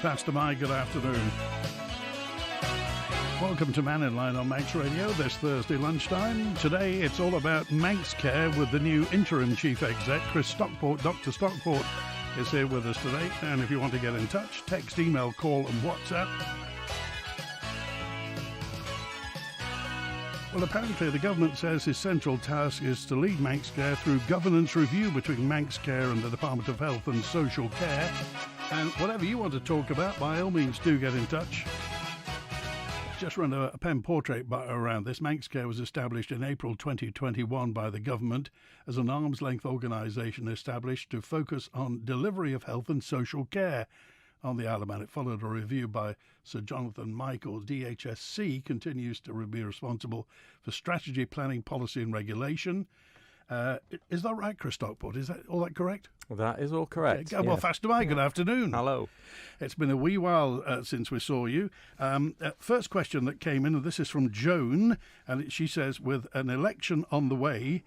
Faster My, good afternoon. Welcome to Mannin Line on Manx Radio this Thursday lunchtime. Today it's all about Manx care with the new Interim Chief Exec, Chris Stockport. Dr. Stockport is here with us today. And if you want to get in touch, text, email, call and WhatsApp. Well, apparently the government says his central task is to lead Manx Care through governance review between Manx Care and the Department of Health and Social Care. And whatever you want to talk about, by all means, do get in touch. Just run a pen portrait around this. Manx Care was established in April 2021 by the government as an arm's-length organisation established to focus on delivery of health and social care on the Isle of Man. It followed a review by Sir Jonathan Michael. DHSC continues to be responsible for strategy, planning, policy and regulation. Is that right, Chris Stockport? Is that all that correct? Well, that is all correct. Well, Faster Mike, good afternoon. Hello. It's been a wee while since we saw you. First question that came in, and this is from Joan, and she says, with an election on the way,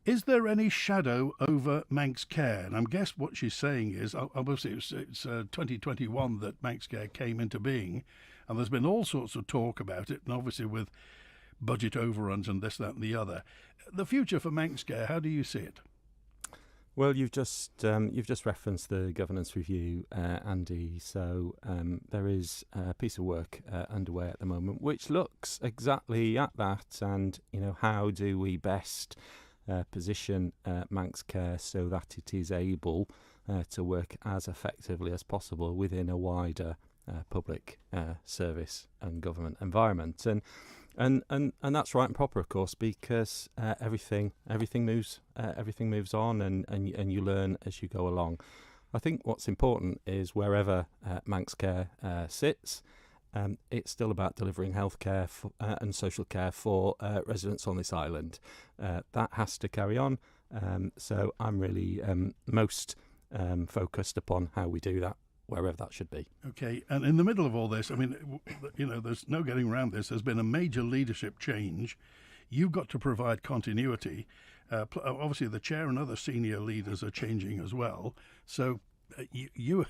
is there any shadow over Manx Care? And I guess what she's saying is, obviously it's 2021 that Manx Care came into being, and there's been all sorts of talk about it, and obviously with budget overruns and this, that and the other. The future for Manx Care, how do you see it? Well, you've just referenced the governance review, Andy. So there is a piece of work underway at the moment, which looks exactly at that, and how do we best position Manx Care so that it is able to work as effectively as possible within a wider public service and government environment, and that's right and proper, of course, because everything moves on, and you learn as you go along. I think what's important is wherever Manx Care sits, it's still about delivering healthcare and social care for residents on this island. That has to carry on. So I'm really most focused upon how we do that, wherever that should be. Okay, and in the middle of all this, I mean, there's no getting around this. There's been a major leadership change. You've got to provide continuity. Obviously, the chair and other senior leaders are changing as well. So you're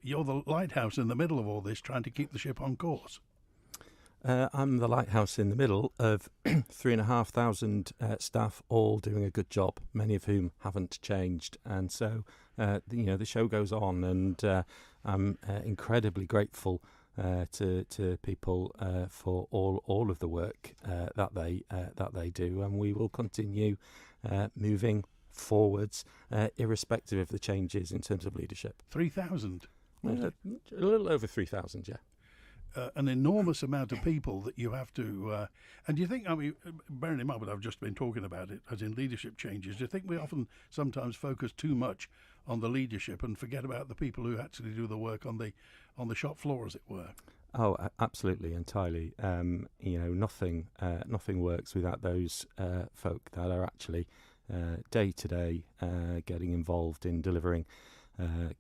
the lighthouse in the middle of all this, trying to keep the ship on course. I'm the lighthouse in the middle of 3,500 staff, all doing a good job, many of whom haven't changed. And so, the show goes on, and I'm incredibly grateful to people for all of the work that they do, and we will continue moving forwards, irrespective of the changes in terms of leadership. 3,000? A little over 3,000, yeah. An enormous amount of people that you have to... and do you think, bearing in mind what I've just been talking about, it as in leadership changes, do you think we often sometimes focus too much on the leadership and forget about the people who actually do the work on the shop floor, as it were? Oh, absolutely, entirely. Nothing works without those folk that are actually day to day getting involved in delivering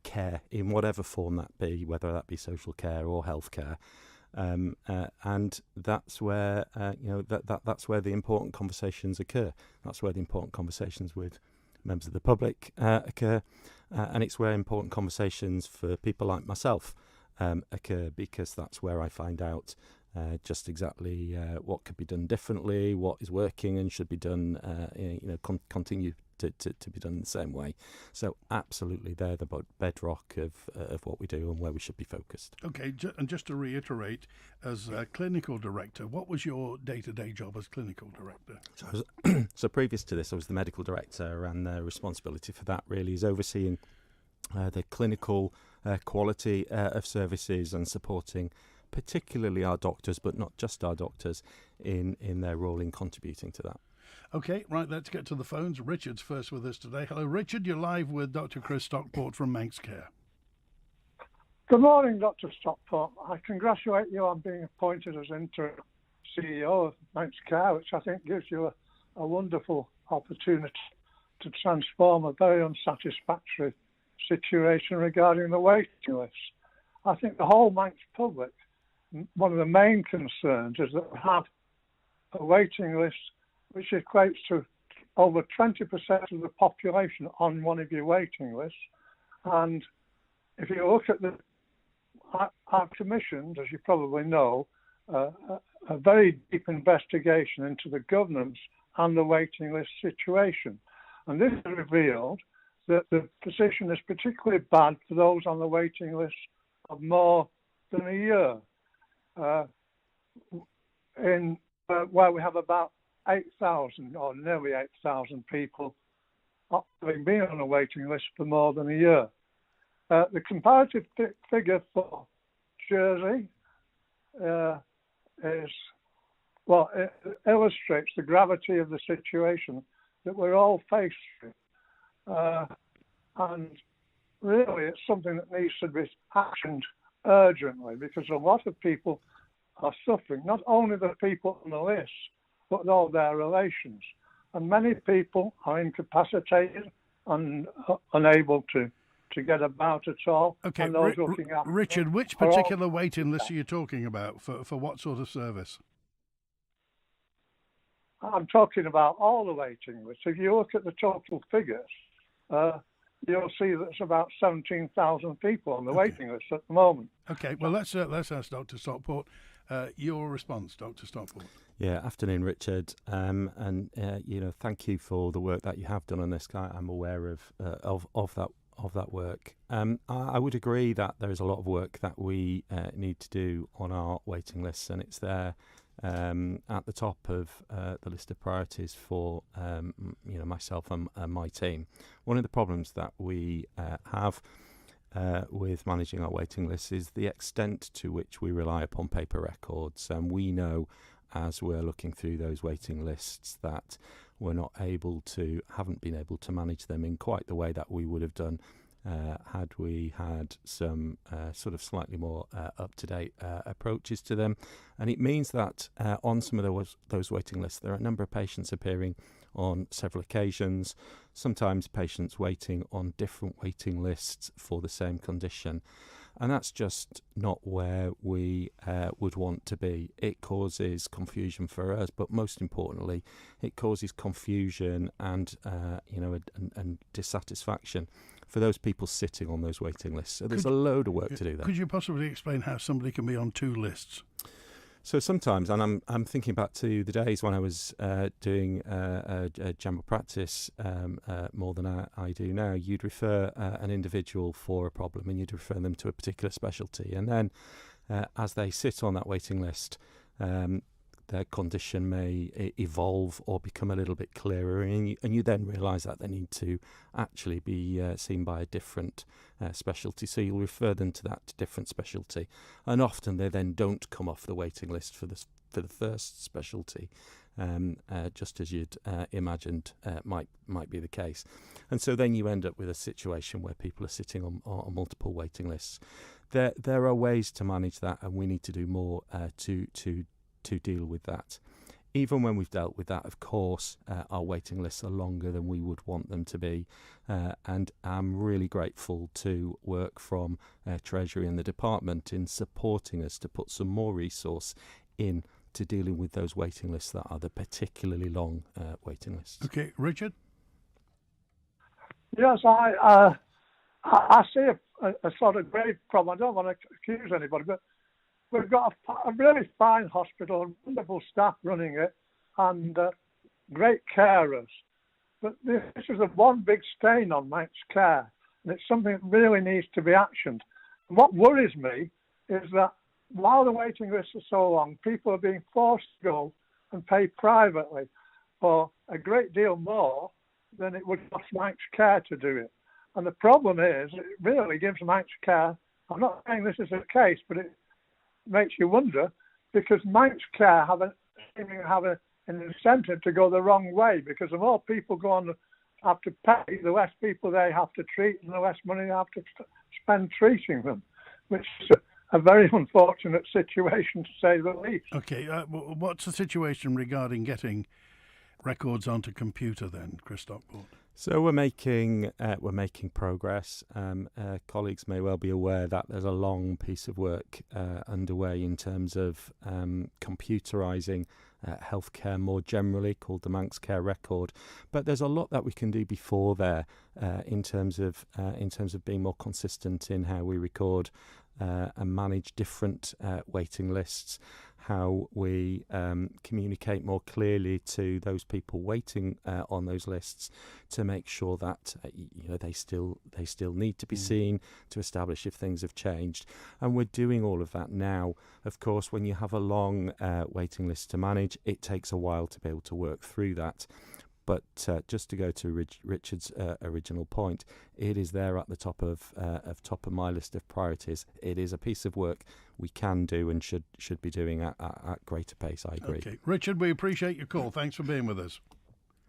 care in whatever form that be, whether that be social care or health care, and that's where that's where the important conversations occur. That's where the important conversations with members of the public occur, and it's where important conversations for people like myself occur, because that's where I find out just exactly what could be done differently, what is working and should be done, continue to be done in the same way. So absolutely, they're the bedrock of what we do and where we should be focused. Okay, and just to reiterate, as a clinical director, what was your day-to-day job as clinical director? So previous to this, I was the medical director, and the responsibility for that really is overseeing the clinical quality of services and supporting particularly our doctors, but not just our doctors, in their role in contributing to that. Okay, right, let's get to the phones. Richard's first with us today. Hello, Richard. You're live with Dr. Chris Stockport from Manx Care. Good morning, Dr. Stockport. I congratulate you on being appointed as interim CEO of Manx Care, which I think gives you a wonderful opportunity to transform a very unsatisfactory situation regarding the waiting list. I think the whole Manx public, one of the main concerns is that we have a waiting list which equates to over 20% of the population on one of your waiting lists. And if you look at I've commissioned, as you probably know, a very deep investigation into the governance and the waiting list situation. And this has revealed that the position is particularly bad for those on the waiting list of more than a year. Where we have about 8,000 or nearly 8,000 people having been on a waiting list for more than a year. The comparative figure for Jersey it illustrates the gravity of the situation that we're all faced with. And really, it's something that needs to be actioned urgently, because a lot of people are suffering, not only the people on the list, but all their relations. And many people are incapacitated and unable to get about at all. Okay, and those looking after Richard, which particular waiting list are you talking about for what sort of service? I'm talking about all the waiting lists. If you look at the total figures, you'll see that it's about 17,000 people on the waiting list at the moment. Okay, well, let's ask Dr. Stockport. Your response, Dr. Stockport. Yeah, afternoon, Richard. Thank you for the work that you have done on this. I'm aware of that work. I would agree that there is a lot of work that we need to do on our waiting lists, and it's there at the top of the list of priorities for myself and my team. One of the problems that we have with managing our waiting lists is the extent to which we rely upon paper records, and we know as we're looking through those waiting lists that haven't been able to manage them in quite the way that we would have done had we had some sort of slightly more up-to-date approaches to them. And it means that on some of those waiting lists, there are a number of patients appearing on several occasions, sometimes patients waiting on different waiting lists for the same condition. And that's just not where we would want to be. It causes confusion for us, but most importantly, it causes confusion and dissatisfaction for those people sitting on those waiting lists. So there's a load of work to do there. Could you possibly explain how somebody can be on two lists? So sometimes, and I'm thinking back to the days when I was doing a general practice more than I do now, you'd refer an individual for a problem and you'd refer them to a particular specialty. And then as they sit on that waiting list, their condition may evolve or become a little bit clearer, and you then realise that they need to actually be seen by a different specialty. So you'll refer them to that different specialty, and often they then don't come off the waiting list for the first specialty, just as you'd imagined might be the case. And so then you end up with a situation where people are sitting on multiple waiting lists. There are ways to manage that, and we need to do more to deal with that. Even when we've dealt with that, of course, our waiting lists are longer than we would want them to be. And I'm really grateful to work from Treasury and the department in supporting us to put some more resource in to dealing with those waiting lists that are the particularly long waiting lists. Okay, Richard? Yes, I see a sort of grave problem. I don't want to accuse anybody, but we've got a really fine hospital, wonderful staff running it, and great carers. But this is one big stain on Manx care, and it's something that really needs to be actioned. And what worries me is that while the waiting lists are so long, people are being forced to go and pay privately for a great deal more than it would cost Manx care to do it. And the problem is, it really gives Manx care, I'm not saying this is the case, but it makes you wonder, because Manx care have an incentive to go the wrong way, because the more people go on have to pay, the less people they have to treat and the less money they have to spend treating them, which is a very unfortunate situation, to say the least. Okay, what's the situation regarding getting records onto computer then, Chris Stockport? So we're making progress. Colleagues may well be aware that there's a long piece of work underway in terms of computerising healthcare more generally, called the Manx Care Record. But there's a lot that we can do before there in terms of being more consistent in how we record and manage different waiting lists, how we communicate more clearly to those people waiting on those lists to make sure that they still need to be seen, to establish if things have changed. And we're doing all of that now. Of course, when you have a long waiting list to manage, it takes a while to be able to work through that. But just to go to Richard's original point, it is there at the top of my list of priorities. It is a piece of work we can do and should be doing at greater pace. I agree. Okay, Richard, we appreciate your call. Thanks for being with us.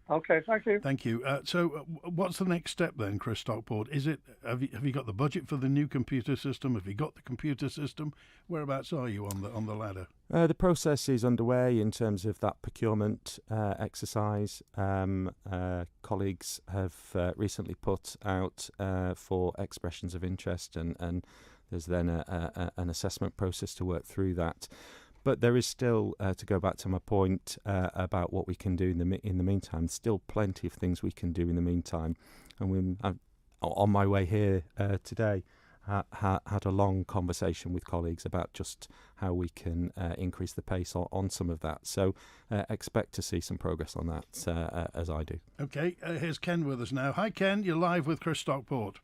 Okay, thank you. Thank you. So, what's the next step then, Chris Stockport? Is it have you got the budget for the new computer system? Have you got the computer system? Whereabouts are you on the ladder? The process is underway in terms of that procurement exercise. Colleagues have recently put out for expressions of interest, and there's then an assessment process to work through that. But there is still, to go back to my point about what we can do in the meantime, still plenty of things we can do in the meantime. And I'm on my way here today, had a long conversation with colleagues about just how we can increase the pace on some of that. So expect to see some progress on that as I do. Okay, here's Ken with us now. Hi, Ken. You're live with Chris Stockport.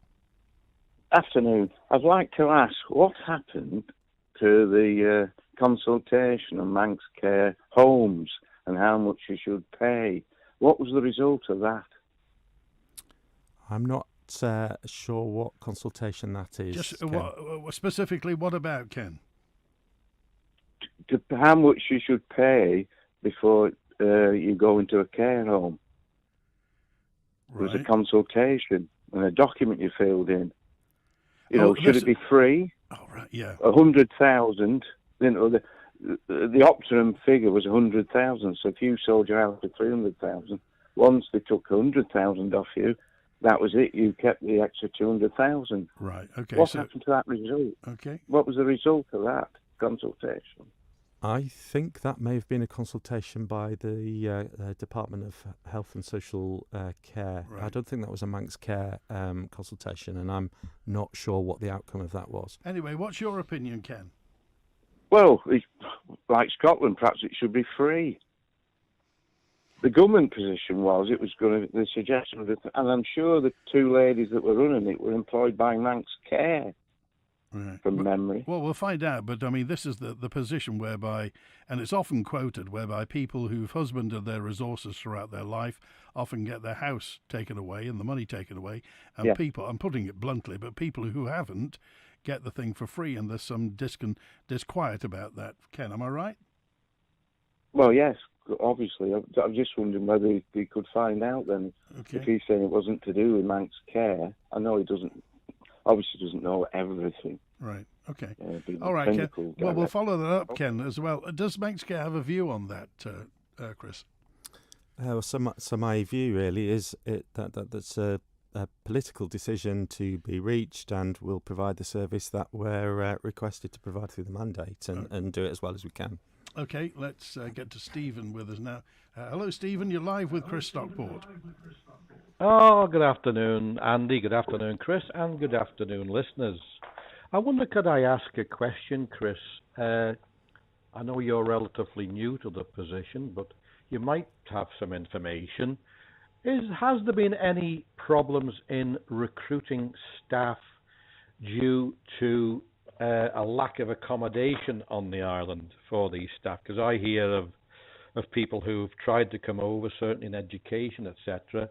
Afternoon. I'd like to ask what happened to the consultation on Manx care homes and how much you should pay. What was the result of that? I'm not sure what consultation that is. Just specifically, what about, Ken? How much you should pay before you go into a care home. Right. There was a consultation and a document you filled in. Should it be free? Oh, right, yeah. 100,000. The optimum figure was 100,000. So if you sold your house for 300,000, once they took 100,000 off you, that was it. You kept the extra 200,000. Right. Okay. What happened to that result? Okay. What was the result of that consultation? I think that may have been a consultation by the Department of Health and Social Care. Right. I don't think that was a Manx Care consultation, and I'm not sure what the outcome of that was. Anyway, what's your opinion, Ken? Well, like Scotland, perhaps it should be free. The government position was it was going to, the suggestion of it, and I'm sure the two ladies that were running it were employed by Manx Care. Right. From memory. Well, we'll find out, but I mean, this is the position whereby, and it's often quoted, whereby people who've husbanded their resources throughout their life often get their house taken away and the money taken away, and people, I'm putting it bluntly, but people who haven't get the thing for free, and there's some disquiet about that. Ken, am I right? Well, yes, obviously. I'm just wondering whether he could find out then. Okay. If he's saying it wasn't to do with Manx Care. I know he obviously doesn't know everything. Right, okay. All right, Ken. Well, we'll follow that up, Ken, as well. Does Manx Care have a view on that, Chris? So my view really is that's a political decision to be reached, and we'll provide the service that we're requested to provide through the mandate and do it as well as we can. Okay, let's get to Stephen with us now. Hello, Stephen. You're live with Chris Stockport. Oh, good afternoon, Andy. Good afternoon, Chris, and good afternoon, listeners. I wonder, could I ask a question, Chris? I know you're relatively new to the position, but you might have some information. Has there been any problems in recruiting staff due to a lack of accommodation on the island for these staff? Because I hear of people who've tried to come over, certainly in education, etc.,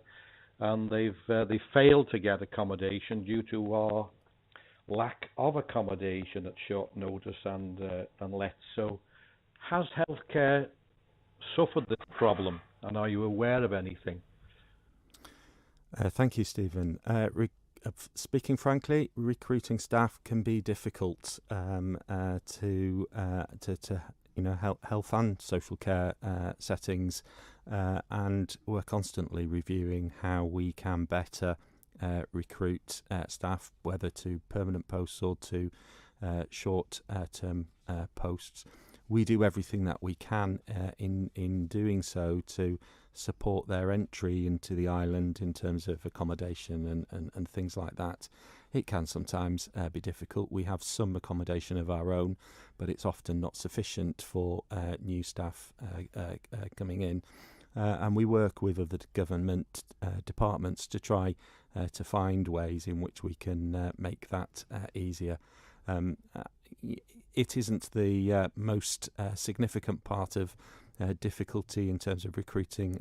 and they've failed to get accommodation due to our lack of accommodation at short notice and let. So, has healthcare suffered this problem, and are you aware of anything? Thank you, Stephen. Speaking frankly, recruiting staff can be difficult to health and social care settings, and we're constantly reviewing how we can better recruit staff, whether to permanent posts or to short-term posts. We do everything that we can in doing so to support their entry into the island in terms of accommodation and things like that. it can sometimes be difficult. We have some accommodation of our own, but it's often not sufficient for new staff coming in. And we work with other government departments to try to find ways in which we can make that easier. It isn't the most significant part of difficulty in terms of recruiting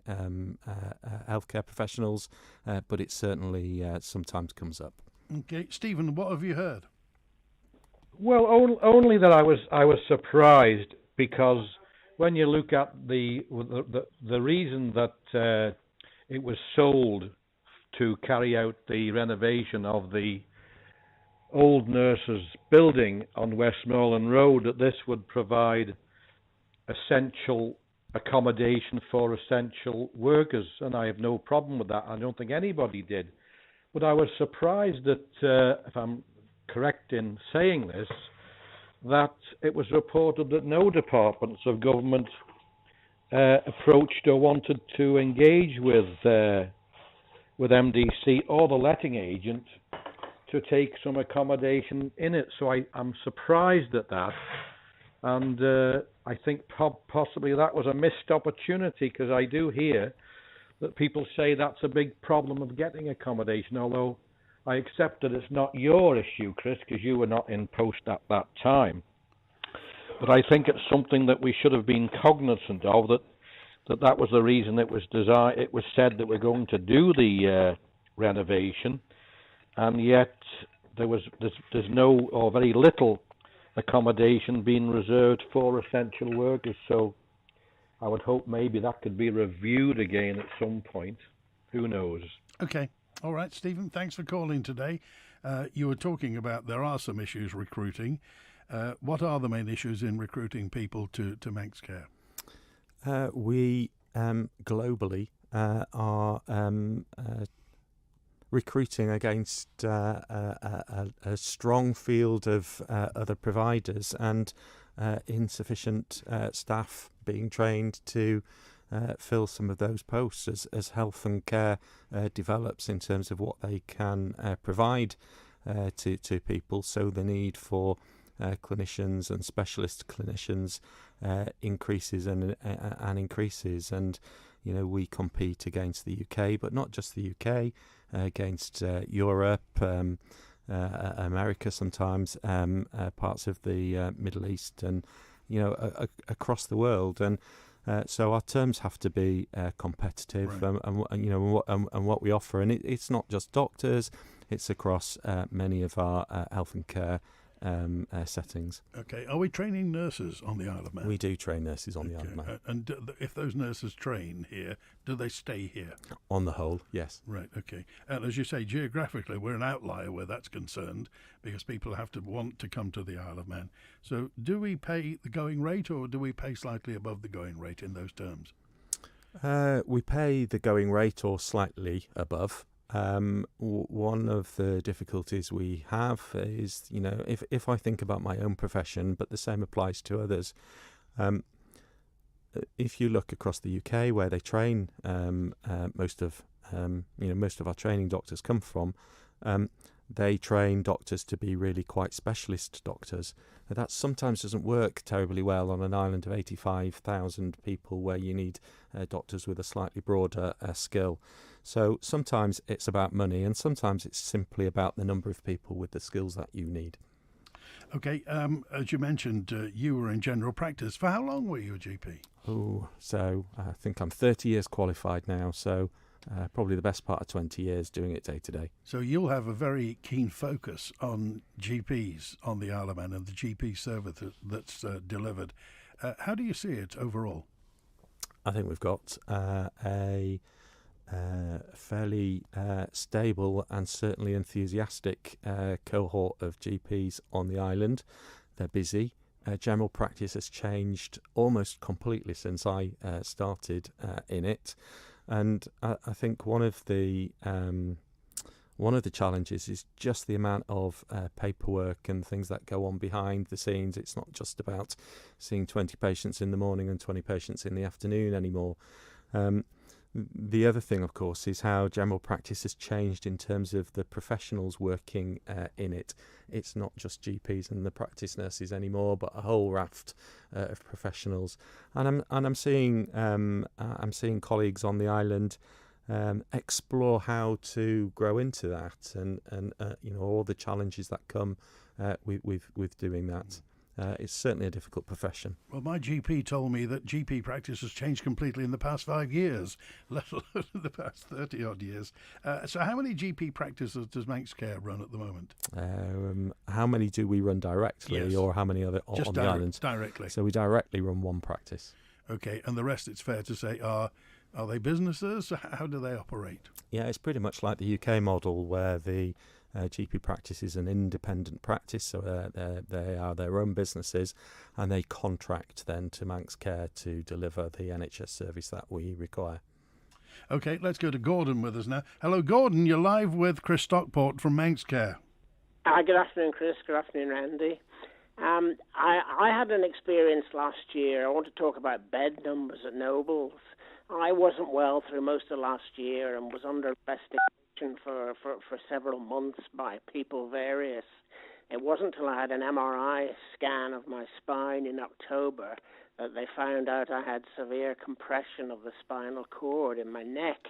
healthcare professionals, but it certainly sometimes comes up. Okay, Stephen, what have you heard? Well, only that I was surprised, because when you look at the reason that it was sold to carry out the renovation of the old nurses' building on Westmoreland Road, that this would provide essential accommodation for essential workers, and I have no problem with that. I don't think anybody did. But I was surprised that, if I'm correct in saying this, that it was reported that no departments of government approached or wanted to engage with MDC or the letting agent to take some accommodation in it. So I'm surprised at that, and I think possibly that was a missed opportunity, because I do hear that people say that's a big problem of getting accommodation, although I accept that it's not your issue, Chris, because you were not in post at that time. But I think it's something that we should have been cognizant of, that was the reason it was designed. It was said that we're going to do the renovation, and yet there's no or very little accommodation being reserved for essential workers. So I would hope maybe that could be reviewed again at some point. Who knows? Okay. All right, Stephen, thanks for calling today. You were talking about there are some issues recruiting. What are the main issues in recruiting people to Manx Care? We globally are recruiting against a strong field of other providers, and insufficient staff being trained to fill some of those posts as health and care develops in terms of what they can provide to people. So the need for clinicians and specialist clinicians increases and increases, and we compete against the UK, but not just the UK, against Europe, America sometimes, parts of the Middle East, and across the world. And so our terms have to be competitive, right. and what we offer, and it's not just doctors; it's across many of our health and care settings. Okay, are we training nurses on the Isle of Man? We do train nurses on the Isle of Man. And if those nurses train here, do they stay here? On the whole, yes. Right, okay. And as you say, geographically, we're an outlier where that's concerned, because people have to want to come to the Isle of Man. So do we pay the going rate, or do we pay slightly above the going rate in those terms? We pay the going rate or slightly above. One of the difficulties we have is, if I think about my own profession, but the same applies to others. If you look across the UK, where they train, most of our training doctors come from, they train doctors to be really quite specialist doctors. That sometimes doesn't work terribly well on an island of 85,000 people, where you need doctors with a slightly broader skill. So sometimes it's about money, and sometimes it's simply about the number of people with the skills that you need. Okay, as you mentioned, you were in general practice. For how long were you a GP? So I think I'm 30 years qualified now, so probably the best part of 20 years doing it day to day. So you'll have a very keen focus on GPs on the Isle of Man and the GP service that's delivered. How do you see it overall? I think we've got a fairly stable and certainly enthusiastic cohort of GPs on the island. They're busy. General practice has changed almost completely since I started in it. And I think one of the challenges is just the amount of paperwork and things that go on behind the scenes. It's not just about seeing 20 patients in the morning and 20 patients in the afternoon anymore. The other thing, of course, is how general practice has changed in terms of the professionals working in it. It's not just GPs and the practice nurses anymore, but a whole raft of professionals. And I'm seeing colleagues on the island explore how to grow into that, and all the challenges that come with doing that. It's certainly a difficult profession. Well, my GP told me that GP practice has changed completely in the past 5 years, let alone in the past 30-odd years. So how many GP practices does Manx Care run at the moment? How many do we run directly, Yes. or how many are there on the island? Directly. So we directly run one practice. Okay, and the rest, it's fair to say, are they businesses? How do they operate? Yeah, it's pretty much like the UK model, where the GP practice is an independent practice, so they are their own businesses, and they contract then to Manx Care to deliver the NHS service that we require. Okay, let's go to Gordon with us now. Hello, Gordon. You're live with Chris Stockport from Manx Care. Good afternoon, Chris. Good afternoon, Randy. I had an experience last year. I want to talk about bed numbers at Nobles. I wasn't well through most of last year and was under investigation for several months by people various. It wasn't until I had an MRI scan of my spine in October that they found out I had severe compression of the spinal cord in my neck.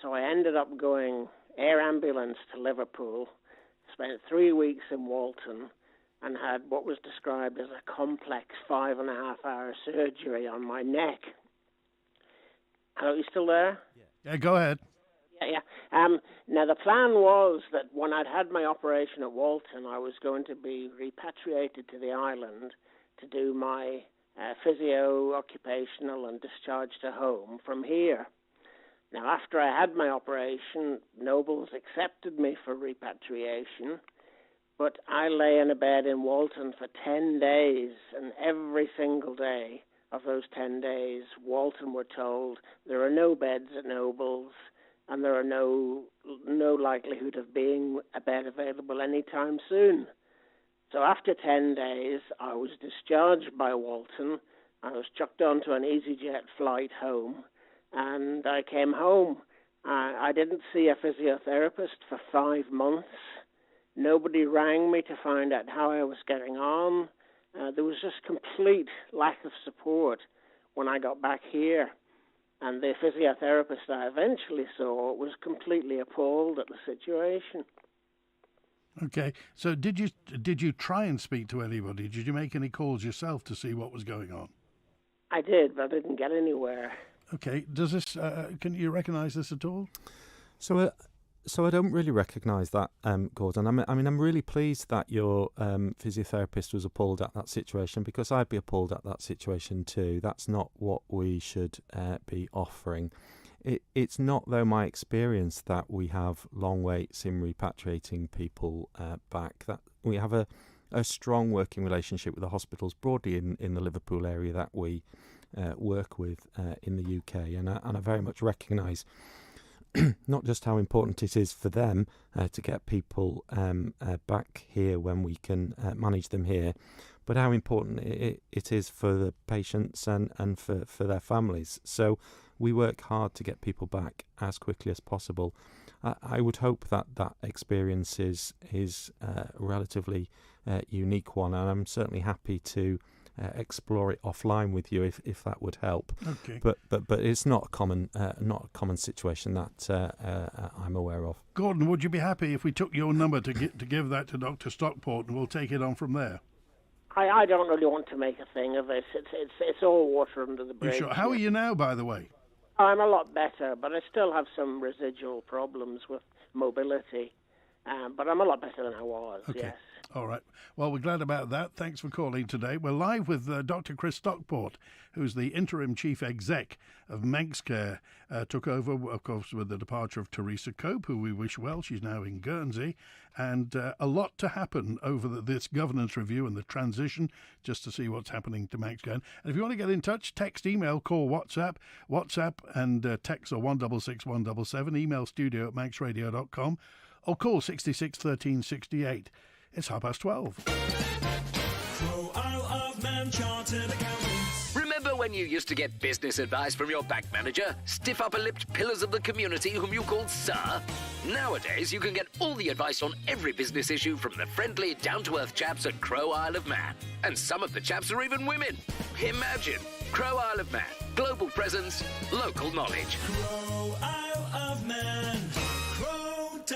So I ended up going air ambulance to Liverpool, spent 3 weeks in Walton, and had what was described as a complex 5.5-hour surgery on my neck. Hello, you still there? Yeah, go ahead. Yeah. Now, the plan was that when I'd had my operation at Walton, I was going to be repatriated to the island to do my physio, occupational, and discharge to home from here. Now, after I had my operation, Nobles accepted me for repatriation, but I lay in a bed in Walton for 10 days, and every single day of those 10 days, Walton were told there are no beds at Nobles, and there are no likelihood of being a bed available anytime soon. So after 10 days, I was discharged by Walton. I was chucked onto an EasyJet flight home, and I came home. I didn't see a physiotherapist for 5 months. Nobody rang me to find out how I was getting on. There was just complete lack of support when I got back here. And the physiotherapist I eventually saw was completely appalled at the situation. Okay, so did you try and speak to anybody? Did you make any calls yourself to see what was going on? I did, but I didn't get anywhere. Okay, does this? Can you recognise this at all? So I don't really recognise that, Gordon. I'm really pleased that your physiotherapist was appalled at that situation, because I'd be appalled at that situation too. That's not what we should be offering. It's not, though, my experience that we have long waits in repatriating people back. That we have a strong working relationship with the hospitals broadly in the Liverpool area that we work with in the UK, and I very much recognise not just how important it is for them to get people back here when we can manage them here, but how important it is for the patients and for their families. So we work hard to get people back as quickly as possible. I would hope that experience is a relatively unique one, and I'm certainly happy to explore it offline with you if that would help. Okay. But it's not a common situation that I'm aware of. Gordon, would you be happy if we took your number to give that to Dr. Stockport, and we'll take it on from there? I don't really want to make a thing of this. It's all water under the bridge. You sure? How are you now, by the way? I'm a lot better, but I still have some residual problems with mobility. But I'm a lot better than I was, Okay. yes. All right. Well, we're glad about that. Thanks for calling today. We're live with Dr. Chris Stockport, who's the interim chief exec of Manx Care. Took over, of course, with the departure of Teresa Cope, who we wish well. She's now in Guernsey. And a lot to happen over this governance review and the transition, just to see what's happening to Manx Care. And if you want to get in touch, text, email, call, WhatsApp and text are 166 177, email studio@manxradio.com, or call 66 13 68. It's 12:30. Pro Isle of Man Chartered Accountants. Remember Remember when you used to get business advice from your bank manager? Stiff upper-lipped pillars of the community whom you called Sir? Nowadays, you can get all the advice on every business issue from the friendly, down-to-earth chaps at Crow Isle of Man. And some of the chaps are even women. Imagine! Crow Isle of Man. Global presence, local knowledge. Crow Isle of Man. Crow.im.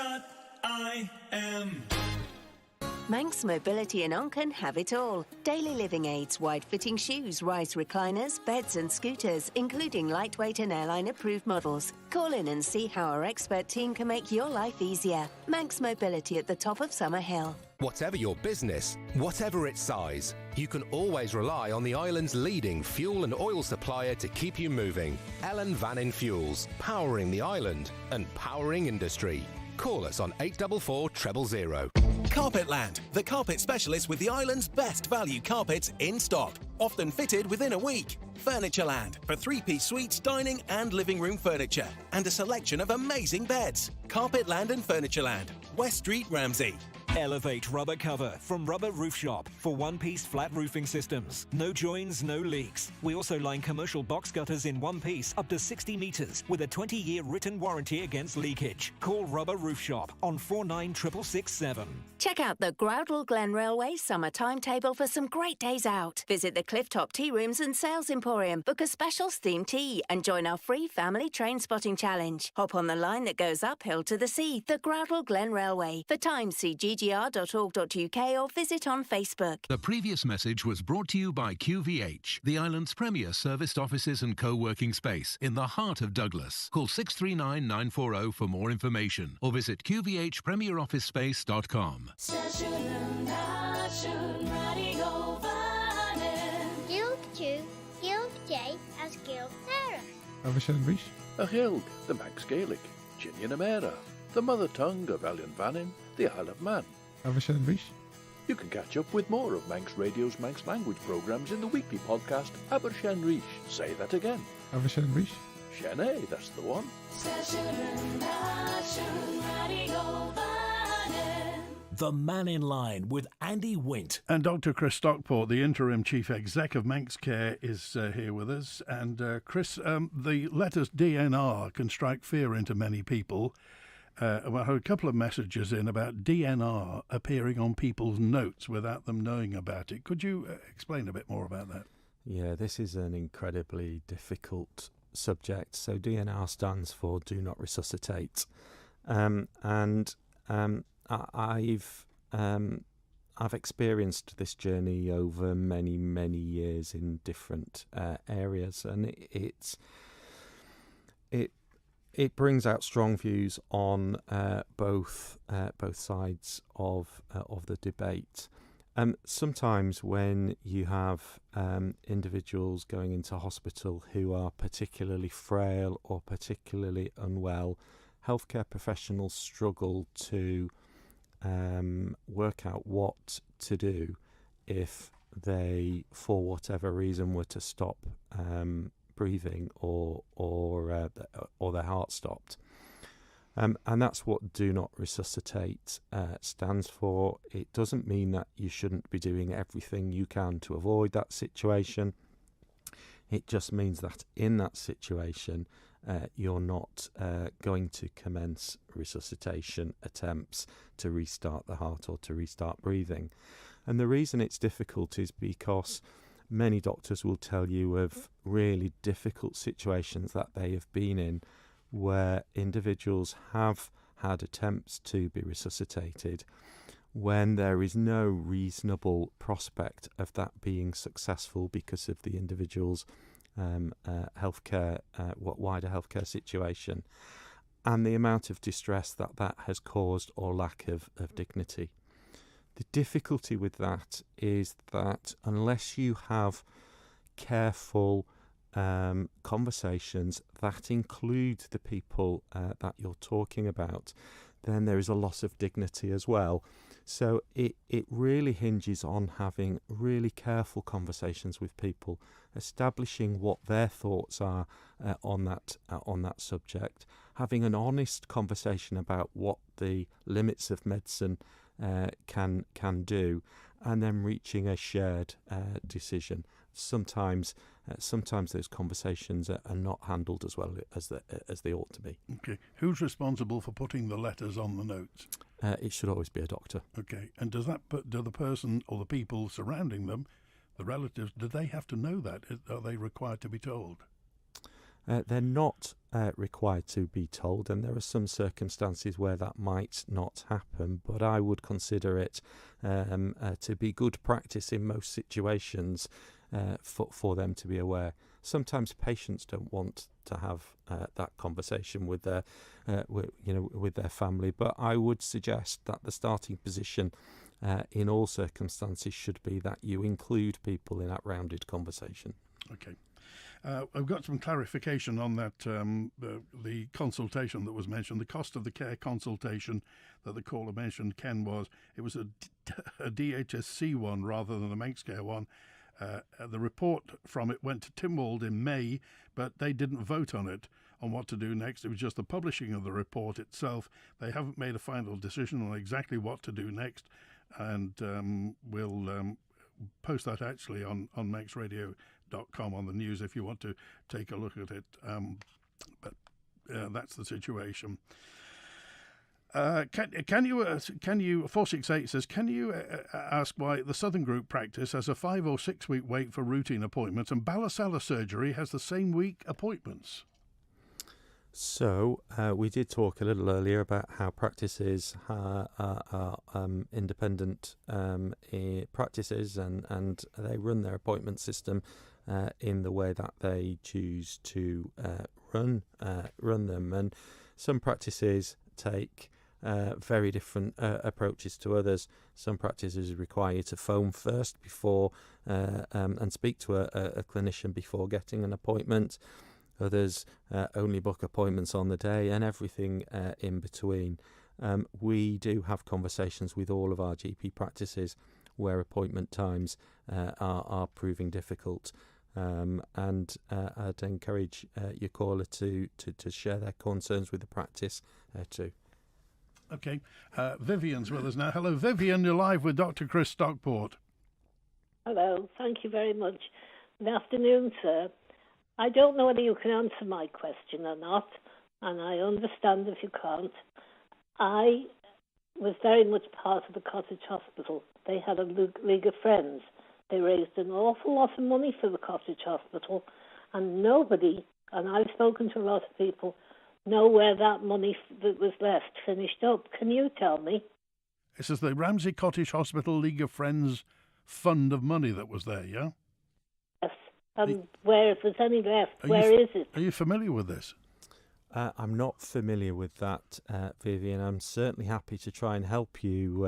Manx Mobility and Onken have it all. Daily living aids, wide-fitting shoes, rise recliners, beds and scooters, including lightweight and airline-approved models. Call in and see how our expert team can make your life easier. Manx Mobility at the top of Summer Hill. Whatever your business, whatever its size, you can always rely on the island's leading fuel and oil supplier to keep you moving. Ellen Vannin Fuels, powering the island and powering industry. Call us on 844 000. Carpetland, the carpet specialist with the island's best value carpets in stock, often fitted within a week. Furnitureland, for three-piece suites, dining and living room furniture, and a selection of amazing beds. Carpetland and Furnitureland, West Street, Ramsey. Elevate rubber cover from Rubber Roof Shop for one-piece flat roofing systems. No joins, no leaks. We also line commercial box gutters in one piece up to 60 metres with a 20-year written warranty against leakage. Call Rubber Roof Shop on 49667. Check out the Groudle Glen Railway summer timetable for some great days out. Visit the Clifftop Tea Rooms and Sales Emporium, book a special steamed tea and join our free family train spotting challenge. Hop on the line that goes uphill to the sea, the Groudle Glen Railway. For times, see ggr.org.uk or visit on Facebook. The previous message was brought to you by QVH, the island's premier serviced offices and co-working space in the heart of Douglas. Call 639 940 for more information or visit qvhpremierofficespace.com. Guild 2, Guild J as Guild Sarah. A Gilg, the Manx Gaelic, Chinian Amera, the mother tongue of Ellen Vannin, the Isle of Man. You can catch up with more of Manx Radio's Manx language programmes in the weekly podcast Abershen Rish. Say that again. Shene, that's the one. The Mannin Line with Andy Wint. And Dr. Chris Stockport, the Interim Chief Exec of Manx Care, is here with us. And Chris, the letters DNR can strike fear into many people. I had a couple of messages in about DNR appearing on people's notes without them knowing about it. Could you explain a bit more about that? Yeah, this is an incredibly difficult subject. So DNR stands for Do Not Resuscitate. I've experienced this journey over many, many years in different areas, and it brings out strong views on both sides of the debate. Sometimes when you have individuals going into hospital who are particularly frail or particularly unwell, healthcare professionals struggle to work out what to do if they, for whatever reason, were to stop breathing or their heart stopped. And that's what Do Not Resuscitate stands for. It doesn't mean that you shouldn't be doing everything you can to avoid that situation. It just means that in that situation, you're not going to commence resuscitation attempts to restart the heart or to restart breathing. And the reason it's difficult is because many doctors will tell you of really difficult situations that they have been in where individuals have had attempts to be resuscitated when there is no reasonable prospect of that being successful because of the individual's wider healthcare situation and the amount of distress that has caused or lack of dignity. The difficulty with that is that unless you have careful conversations that include the people that you're talking about, then there is a loss of dignity as well. So it really hinges on having really careful conversations with people, establishing what their thoughts are on that subject, having an honest conversation about what the limits of medicine can do, and then reaching a shared decision sometimes those conversations are not handled as well as they ought to be. Okay. Who's responsible for putting the letters on the notes? It should always be a doctor. Okay. And do the person or the people surrounding them, the relatives, do they have to know that? Are they required to be told? They're not required to be told, and there are some circumstances where that might not happen, but I would consider it to be good practice in most situations for them to be aware. Sometimes patients don't want to have that conversation with their family, but I would suggest that the starting position in all circumstances should be that you include people in that rounded conversation. Okay. I've got some clarification on that, the consultation that was mentioned. The cost of the care consultation that the caller mentioned, Ken, it was a DHSC one rather than a Manx Care one. The report from it went to Tynwald in May, but they didn't vote on what to do next. It was just the publishing of the report itself. They haven't made a final decision on exactly what to do next, and we'll post that actually on manxradio.com on the news if you want to take a look at it. But that's the situation. Can you 468 says, can you ask why the Southern Group practice has a 5 or 6 week wait for routine appointments and Ballasalla surgery has the same week appointments? So we did talk a little earlier about how practices are independent practices, and they run their appointment system in the way that they choose to run them. And some practices take very different approaches to others. Some practices require you to phone first before and speak to a clinician before getting an appointment. Others only book appointments on the day, and everything in between. We do have conversations with all of our GP practices where appointment times are proving difficult. And I'd encourage your caller to share their concerns with the practice too. Okay. Vivian's with us now. Hello, Vivian. You're live with Dr. Chris Stockport. Hello. Thank you very much. Good afternoon, sir. I don't know whether you can answer my question or not, and I understand if you can't. I was very much part of the Cottage Hospital. They had a League of Friends. They raised an awful lot of money for the Cottage Hospital, and nobody, and I've spoken to a lot of people, know where that money that was left finished up. Can you tell me? This is the Ramsey Cottage Hospital League of Friends fund of money that was there, yeah? Yes. And where, if there's any left, where is it? Are you familiar with this? I'm not familiar with that, Vivian. I'm certainly happy to try and help you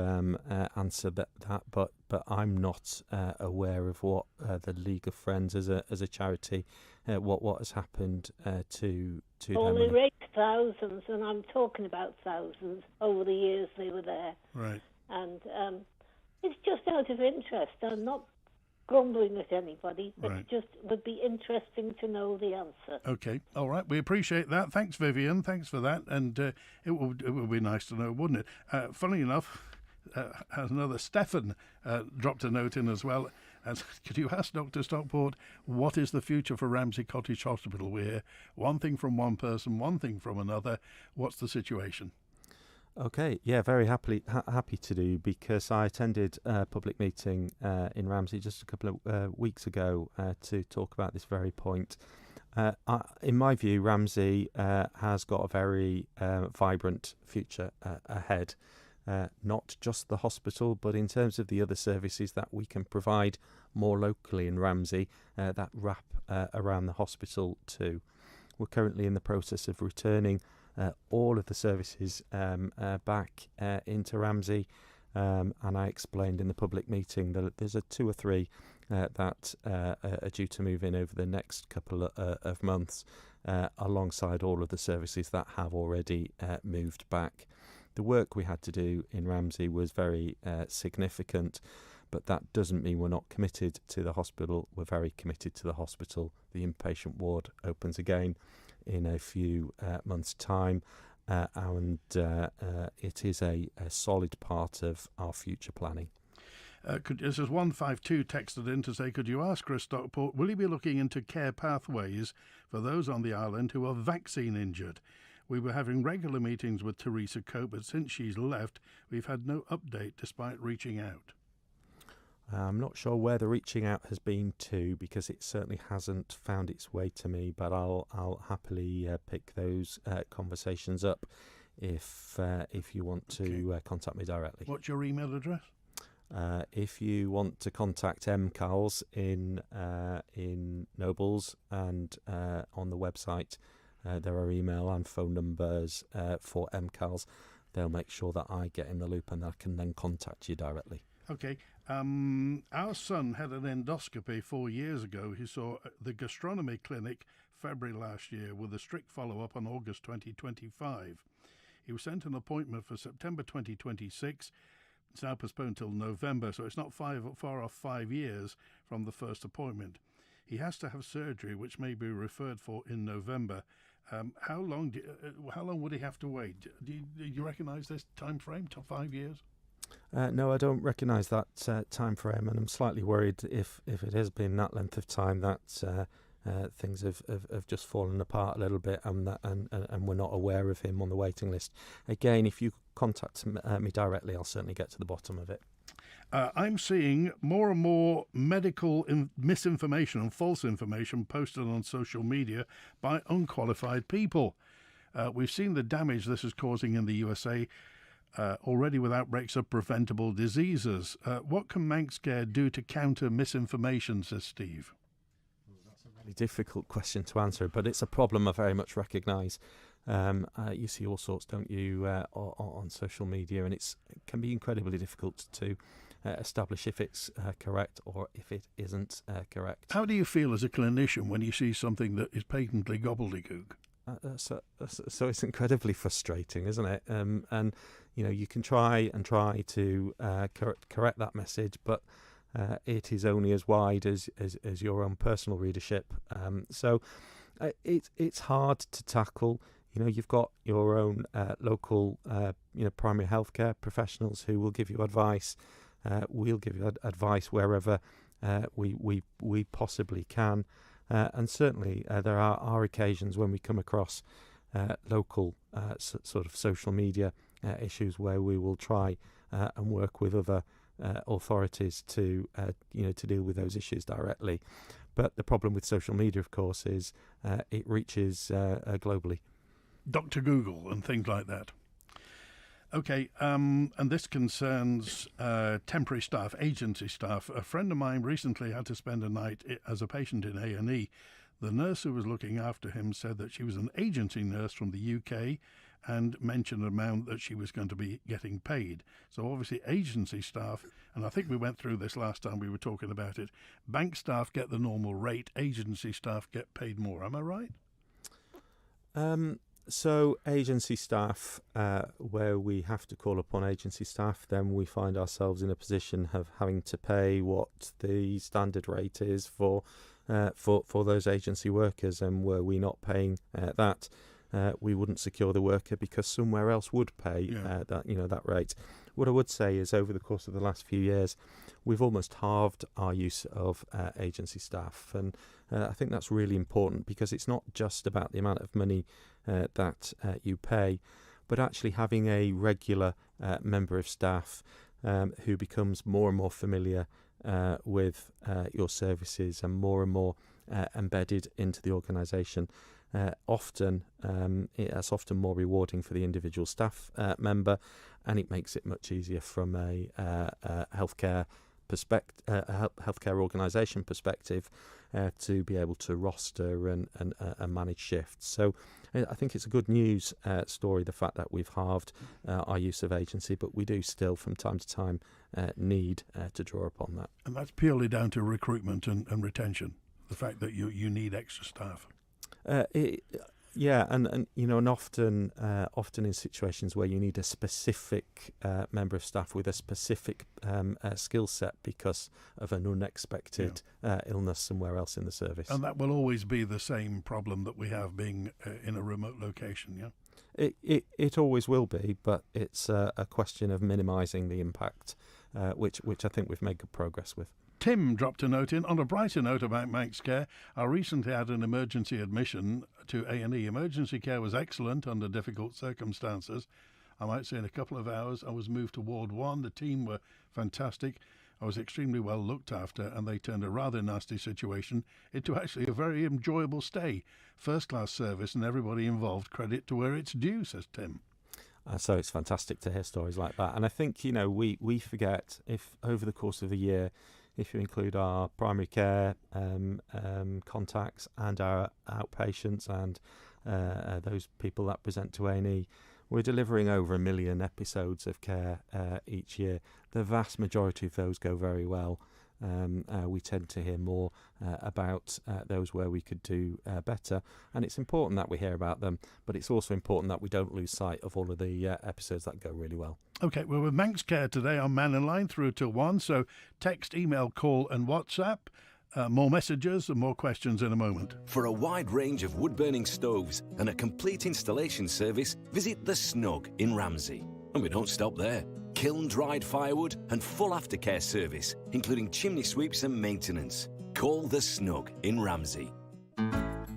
answer that, but I'm not aware of what the League of Friends as a charity, what has happened to well, them. they raised thousands, and I'm talking about thousands over the years they were there. Right. And it's just out of interest. I'm not grumbling at anybody, but it just would be interesting to know the answer. Okay, all right, we appreciate that. Thanks, Vivian. Thanks for that. And it would be nice to know, wouldn't it? Funnily enough, another Stefan dropped a note in as well. Could you ask Dr. Stockport, what is the future for Ramsey Cottage Hospital? We hear one thing from one person, one thing from another. What's the situation? Okay, yeah, very happy to do, because I attended a public meeting in Ramsey just a couple of weeks ago to talk about this very point. In my view, Ramsey has got a very vibrant future ahead, not just the hospital, but in terms of the other services that we can provide more locally in Ramsey that wrap around the hospital too. We're currently in the process of returning all of the services back into Ramsey, and I explained in the public meeting that there's 2 or 3 that are due to move in over the next couple of months, alongside all of the services that have already moved back. The work we had to do in Ramsey was very significant, but that doesn't mean we're not committed to the hospital. We're very committed to the hospital. The inpatient ward opens again in a few months' time, and it is a solid part of our future planning. This is 152 texted in to say, could you ask Chris Stockport, will he be looking into care pathways for those on the island who are vaccine injured? We were having regular meetings with Teresa Cope, but since she's left, we've had no update despite reaching out. I'm not sure where the reaching out has been to, because it certainly hasn't found its way to me, but I'll happily pick those conversations up if you want to contact me directly. What's your email address? If you want to contact MCALS in Nobles, and on the website there are email and phone numbers for MCALS. They'll make sure that I get in the loop and I can then contact you directly. Okay. Our son had an endoscopy 4 years ago. He saw the gastronomy clinic February last year with a strict follow-up on August 2025. He was sent an appointment for September 2026. It's now postponed till November, so it's not far off 5 years from the first appointment. He has to have surgery, which may be referred for in November. How long would he have to wait? Do you recognise this time frame, 5 years? No, I don't recognise that time frame, and I'm slightly worried if it has been that length of time that things have just fallen apart a little bit, and we're not aware of him on the waiting list. Again, if you contact me directly, I'll certainly get to the bottom of it. I'm seeing more and more medical misinformation and false information posted on social media by unqualified people. We've seen the damage this is causing in the USA already with outbreaks of preventable diseases. What can Manx Care do to counter misinformation, says Steve? That's a really difficult question to answer, but it's a problem I very much recognise. You see all sorts, don't you, on social media, and it can be incredibly difficult to establish if it's correct or if it isn't correct. How do you feel as a clinician when you see something that is patently gobbledygook? So it's incredibly frustrating, isn't it? And you can try to correct that message, but it is only as wide as your own personal readership. So it's hard to tackle. You've got your own local primary healthcare professionals who will give you advice. We'll give you advice wherever we possibly can. And certainly there are occasions when we come across local sort of social media issues where we will try and work with other authorities to deal with those issues directly. But the problem with social media, of course, is it reaches globally. Dr. Google and things like that. Okay, and this concerns temporary staff, agency staff. A friend of mine recently had to spend a night as a patient in A&E. The nurse who was looking after him said that she was an agency nurse from the UK and mentioned an amount that she was going to be getting paid. So obviously agency staff, and I think we went through this last time we were talking about it, bank staff get the normal rate, agency staff get paid more. Am I right? So agency staff, where we have to call upon agency staff, then we find ourselves in a position of having to pay what the standard rate is for those agency workers, and were we not paying that, we wouldn't secure the worker because somewhere else would pay that rate. What I would say is over the course of the last few years, we've almost halved our use of agency staff, and I think that's really important because it's not just about the amount of money that you pay, but actually having a regular member of staff who becomes more and more familiar with your services and more embedded into the organisation. That's often more rewarding for the individual staff member, and it makes it much easier from a healthcare organisation perspective to be able to roster and manage shifts. So I think it's a good news story, the fact that we've halved our use of agency, but we do still from time to time need to draw upon that. And that's purely down to recruitment and retention, the fact that you need extra staff. And often in situations where you need a specific member of staff with a specific skill set because of an unexpected illness somewhere else in the service. And that will always be the same problem that we have being in a remote location, yeah? It always will be, but it's a question of minimising the impact which I think we've made good progress with. Tim dropped a note in. On a brighter note about Manx Care, I recently had an emergency admission to A&E. Emergency care was excellent under difficult circumstances. I might say in a couple of hours I was moved to Ward 1. The team were fantastic. I was extremely well looked after, and they turned a rather nasty situation into actually a very enjoyable stay. First-class service, and everybody involved credit to where it's due, says Tim. So it's fantastic to hear stories like that. And I think, we forget, if over the course of the year, if you include our primary care contacts and our outpatients and those people that present to A&E, we're delivering over 1 million episodes of care each year. The vast majority of those go very well. We tend to hear more about those where we could do better, and it's important that we hear about them, but it's also important that we don't lose sight of all of the episodes that go really well. OK, we're with Manx Care today on Mannin Line through till 1, so text, email, call and WhatsApp. More messages and more questions in a moment. For a wide range of wood-burning stoves and a complete installation service, visit The Snug in Ramsey. And we don't stop there. Kiln-dried firewood and full aftercare service, including chimney sweeps and maintenance. Call The Snug in Ramsey.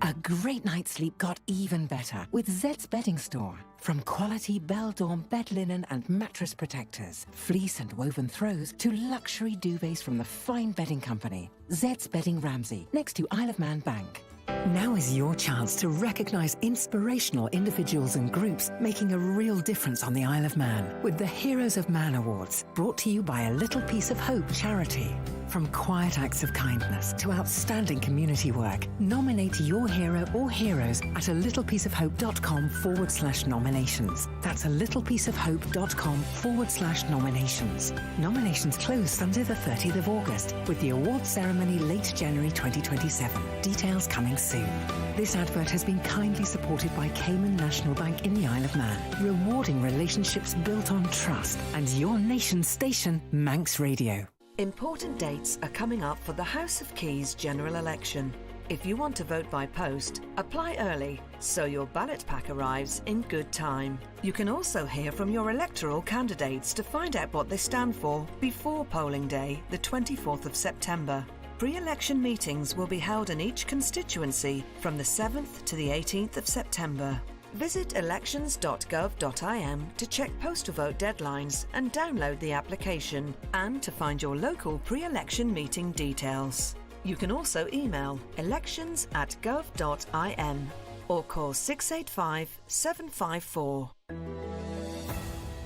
A great night's sleep got even better with Zed's Bedding Store. From quality Bell-Dorm bed linen and mattress protectors, fleece and woven throws, to luxury duvets from the fine bedding company. Zed's Bedding Ramsey, next to Isle of Man Bank. Now is your chance to recognise inspirational individuals and groups making a real difference on the Isle of Man with the Heroes of Man Awards, brought to you by A Little Piece of Hope charity. From quiet acts of kindness to outstanding community work, nominate your hero or heroes at alittlepieceofhope.com/nominations. That's alittlepieceofhope.com/nominations. Nominations close Sunday the 30th of August, with the awards ceremony late January 2027. Details coming soon. This advert has been kindly supported by Cayman National Bank in the Isle of Man, rewarding relationships built on trust, and your nation's station, Manx Radio. Important dates are coming up for the House of Keys general election. If you want to vote by post, apply early so your ballot pack arrives in good time. You can also hear from your electoral candidates to find out what they stand for before polling day, the 24th of September. Pre-election meetings will be held in each constituency from the 7th to the 18th of September. Visit elections.gov.im to check postal vote deadlines and download the application, and to find your local pre-election meeting details. You can also email elections@gov.im or call 685 754.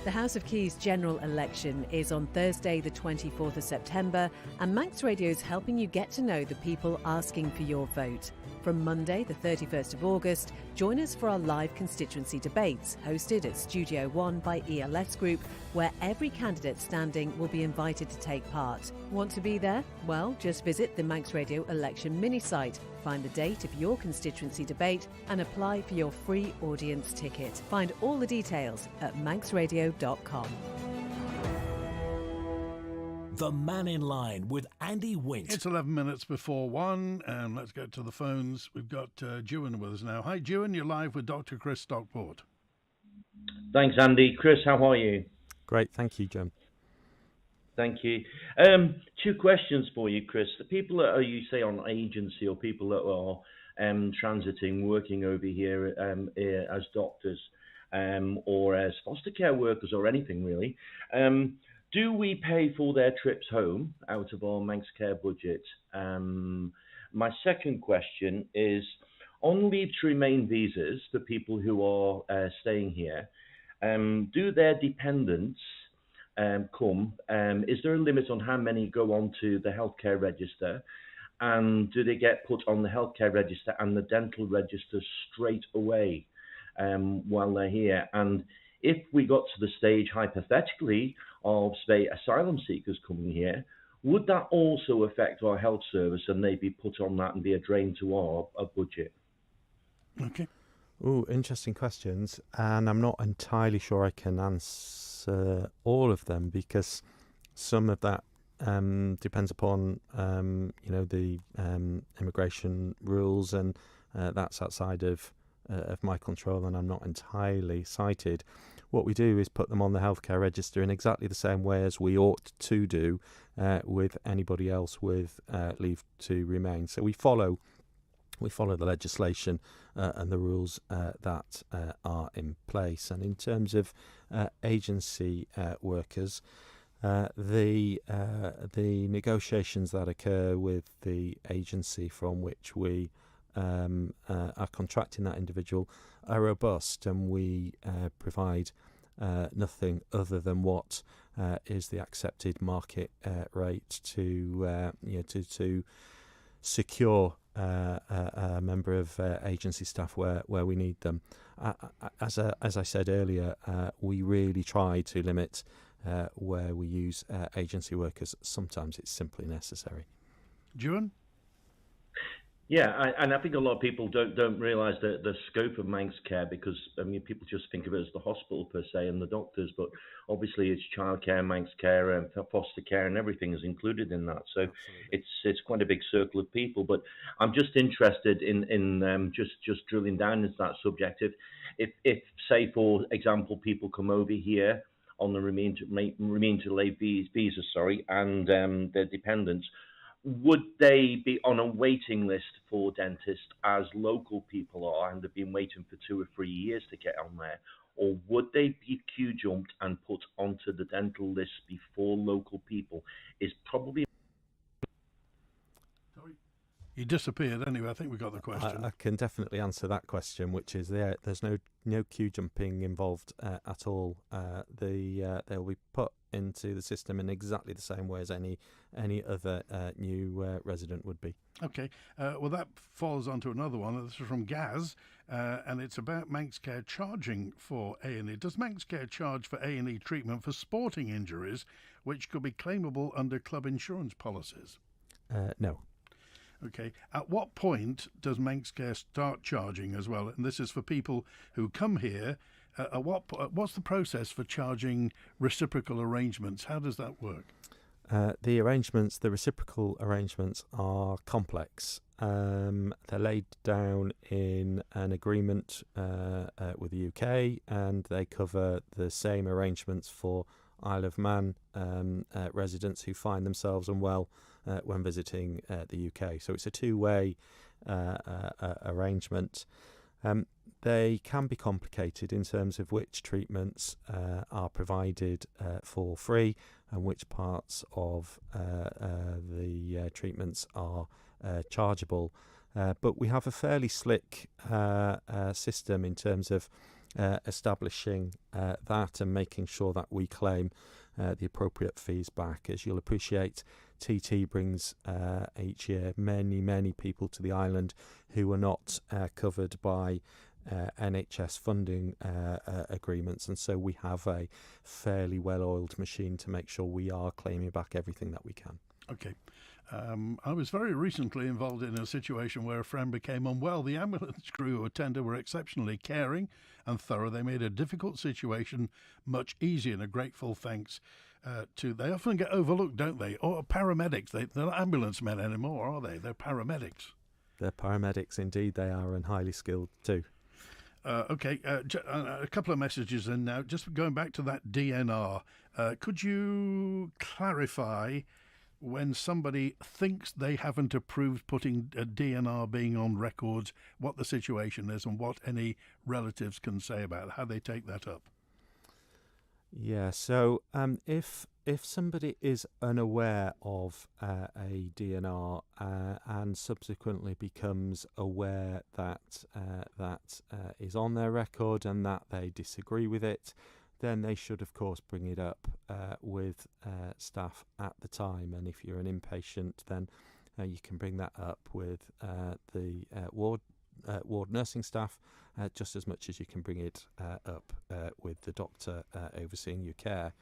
The House of Keys general election is on Thursday the 24th of September, and Manx Radio is helping you get to know the people asking for your vote. From Monday the 31st of August, join us for our live constituency debates, hosted at Studio 1 by ELS Group, where every candidate standing will be invited to take part. Want to be there? Well, just visit the Manx Radio election mini-site, find the date of your constituency debate and apply for your free audience ticket. Find all the details at manxradio.com. The Mannin Line with Andy Wint. It's 11 minutes before 1, and let's get to the phones. We've got Dewan with us now. Hi, Dewan, you're live with Dr. Chris Stockport. Thanks, Andy. Chris, how are you? Great, thank you, Jim. Thank you. 2 questions for you, Chris. The people that are, you say, on agency, or people that are transiting, working over here as doctors or as foster care workers or anything really, do we pay for their trips home out of our Manx Care budget? My second question is, on leave to remain visas for people who are staying here, do their dependents come? Is there a limit on how many go on to the healthcare register? And do they get put on the healthcare register and the dental register straight away while they're here? And if we got to the stage, hypothetically, of, say, asylum seekers coming here, would that also affect our health service and they be put on that and be a drain to our budget? Okay. Oh, interesting questions. And I'm not entirely sure I can answer all of them, because some of that depends upon, the immigration rules, and that's outside of my control, and I'm not entirely cited. what we do is put them on the healthcare register in exactly the same way as we ought to do with anybody else with leave to remain. So we follow the legislation and the rules that are in place. And in terms of agency workers, the negotiations that occur with the agency from which we are contracting that individual are robust, and we provide nothing other than what is the accepted market rate to secure a member of agency staff where we need them. As I said earlier, we really try to limit where we use agency workers. Sometimes it's simply necessary. Ewan? Yeah, and I think a lot of people don't realise the scope of Manx care, because people just think of it as the hospital per se and the doctors, but obviously it's childcare, Manx care, and foster care, and everything is included in that. So it's quite a big circle of people. But I'm just interested in just drilling down into that subject. If say for example people come over here on the remain to leave visa, and their dependents, would they be on a waiting list for dentists as local people are and have been waiting for 2 or 3 years to get on there? Or would they be queue jumped and put onto the dental list before local people? Is probably... You disappeared anyway. I think we got the question. I can definitely answer that question, which is there's no queue jumping involved at all. They'll be put into the system in exactly the same way as any other new resident would be. Okay, well that falls onto another one. This is from Gaz, and it's about Manx Care charging for A&E. Does Manx Care charge for A&E treatment for sporting injuries, which could be claimable under club insurance policies? No. Okay. At what point does Manx Care start charging as well? And this is for people who come here. What's the process for charging reciprocal arrangements? How does that work? The reciprocal arrangements are complex. They're laid down in an agreement with the UK, and they cover the same arrangements for Isle of Man residents who find themselves unwell when visiting the UK. So it's a two-way arrangement. They can be complicated in terms of which treatments are provided for free and which parts of the treatments are chargeable. But we have a fairly slick system in terms of establishing that and making sure that we claim the appropriate fees back. As you'll appreciate, TT brings each year many people to the island who are not covered by NHS funding agreements, and so we have a fairly well-oiled machine to make sure we are claiming back everything that we can. Okay. I was very recently involved in a situation where a friend became unwell. The ambulance crew who attended were exceptionally caring and thorough. They made a difficult situation much easier, and a grateful thanks to... They often get overlooked, don't they? Or paramedics. They're not ambulance men anymore, are they? They're paramedics. They're paramedics, indeed they are, and highly skilled too. Okay, a couple of messages in now. Just going back to that DNR, could you clarify when somebody thinks they haven't approved putting a DNR being on records, what the situation is and what any relatives can say about it, how they take that up? Yeah, so if somebody is unaware of a DNR and subsequently becomes aware that that is on their record and that they disagree with it, then they should, of course, bring it up with staff at the time. And if you're an inpatient, then you can bring that up with the ward nursing staff just as much as you can bring it up with the doctor overseeing your care.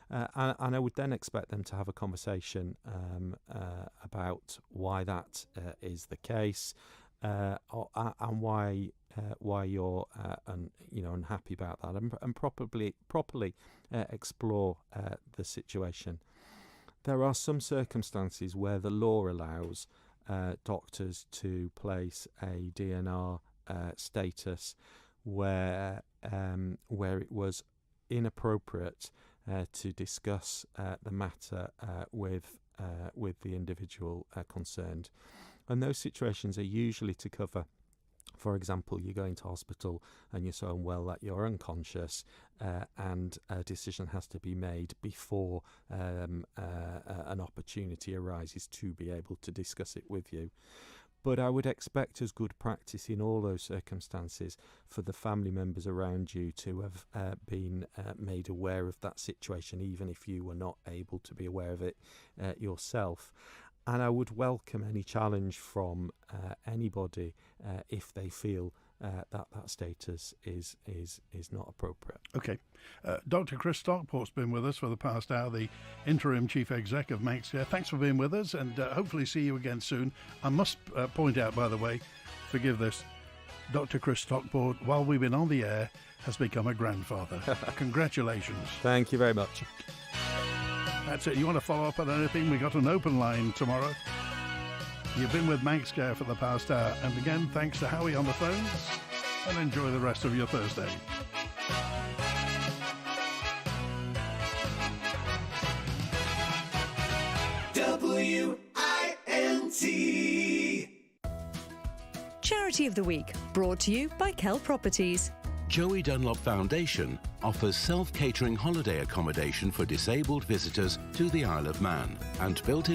And I would then expect them to have a conversation about why that is the case, and why you're unhappy about that, and properly explore the situation. There are some circumstances where the law allows doctors to place a DNR status where it was inappropriate to discuss the matter with the individual concerned. And those situations are usually to cover, for example, you're going to hospital and you're so unwell that you're unconscious, and a decision has to be made before an opportunity arises to be able to discuss it with you. But I would expect as good practice in all those circumstances for the family members around you to have been made aware of that situation, even if you were not able to be aware of it yourself. And I would welcome any challenge from anybody if they feel that status is not appropriate. Okay. Dr. Chris Stockport's been with us for the past hour, the Interim Chief Exec of Manx Care. Thanks for being with us, and hopefully see you again soon. I must point out, by the way, forgive this, Dr. Chris Stockport, while we've been on the air, has become a grandfather. Congratulations. Thank you very much. That's it. You want to follow up on anything? We got an open line tomorrow. You've been with Manx Care for the past hour. And again, thanks to Howie on the phones. And enjoy the rest of your Thursday. WINT. Charity of the Week, brought to you by Kell Properties. Joey Dunlop Foundation offers self-catering holiday accommodation for disabled visitors to the Isle of Man and built-in